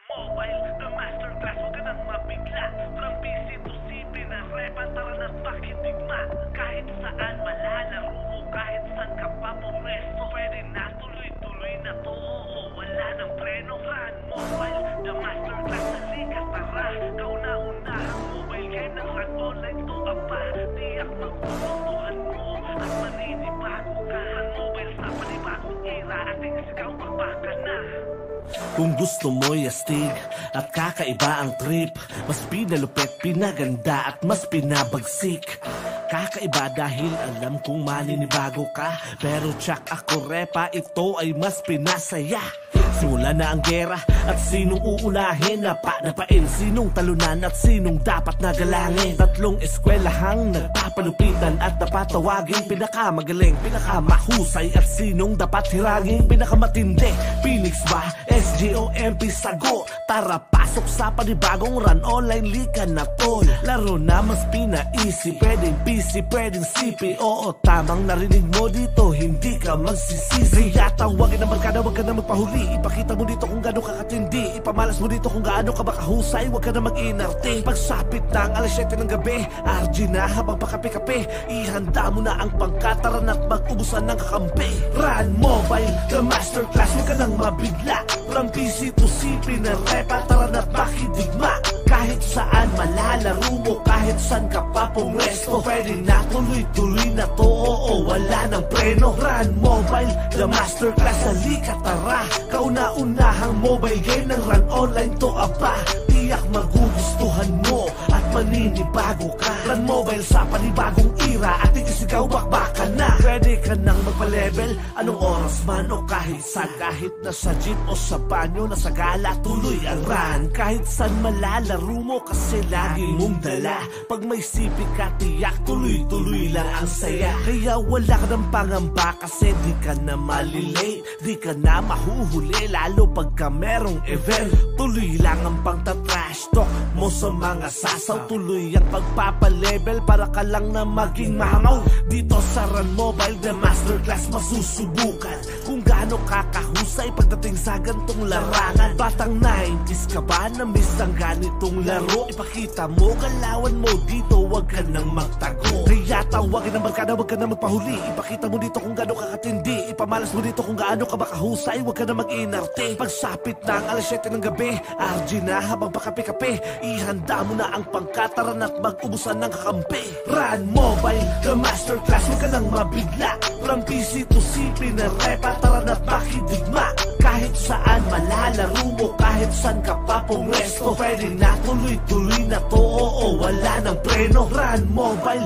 Mobile, the masterclass, huwag ka nang mabigla. From PC to CP na repa, tara na't pakidigma. Kahit saan malalaro mo, kahit saan ka pa pumesto, pwede na tuloy-tuloy na to, oo, wala nang preno. Run Mobile, the masterclass, halika tara. Kauna-unahang mobile game ng Run Online to apa. Tiyak magpupuntuhan mo at maninibago ka. Run Mobile sa panibagong era, ating sigaw magbaka na. Kung gusto mo yastig at kakaiba ang trip, mas pinalupit, pinaganda at mas pinabagsik. Kakaiba dahil alam kong maninibago ka, pero tsak ako repa, ito ay mas pinasaya. Simula na ang gera at sinong uunahin, napain sinong talunan at sinong dapat nagalangin. Tatlong eskwelahang nagpapalupitan at napatawagin, pinakamagaling, pinakamahusay at sinong dapat hiragin. Pinakamatindi, Phoenix ba? SGOMP sagot. Tara pasok sa panibagong Run Online, lika na tol. Laro na mas pinaisip, pwedeng PC, pwedeng CP. Oo, tamang narinig mo dito, hindi ka magsisisi. Kaya tawagin ang barkada, wag ka na magpahuli. Ipakita mo dito kung gaano ka katindi, ipamalas mo dito kung gaano ka makahusay. Wag ka na mag-inarte. Pagsapit ng alas 7 ng gabi, RG na habang pakape-kape, ihanda mo na ang pangkataran at mag-ubusan ng kakampi. Run Mobile, the masterclass, wag ka nang mabigla. From PC to CP na repa, tara na't makidigma. Kahit saan malalaro mo, kahit saan ka pa pumwesto, pwede na tuloy-tuloy na to, oo, wala nang preno. Run Mobile, the masterclass, halika tara. Kauna-unahang mobile game ng Run Online to apa. Tiyak magugustuhan mo at maninibago ka. Run Mobile sa panibagong era, ating isigaw bakbaka na. Pwede ka nang magpa-level, anong oras man o kahit saan. Kahit nasa jeep o sa banyo, nasa gala, tuloy ang run. Kahit saan malalaro mo kasi lagi mong dala. Pag may sipi ka, tiyak tuloy-tuloy lang ang saya. Kaya wala ka ng pangamba kasi di ka na malilate, di ka na mahuhuli, lalo pagka merong event. Tuloy lang ang pangta-trash talk mo sa mga sasaw. Tuloy ang pagpapalevel para ka lang na maging mahangaw. Dito sa Run Mobile, the masterclass, masusubukan kung gaano kakahusay pagdating sa gantong larangan. Batang 90s ka ba na miss ang ganitong laro? Ipakita mo, galawan mo dito, wag ka nang magtago. Kaya tawagin ang barkada, wag ka nang magpahuli. Ipakita mo dito kung gaano ka katindi, ipamalas mo dito kung gaano ka makahusay. Wag ka na mag-inarte. Pagsapit ng alas 7 ng gabi, RG na habang pakape-kape, ihanda mo na ang pangkataran at mag-ubusan ng kakampi. Run Mobile, the masterclass, wag ka nang mabigla. From PC to CP na repa, tara na't makidigma. Kahit saan malalaro mo, kahit saan ka pa pumwesto, pwede na tuloy-tuloy na to, oo, wala nang preno. Run Mobile.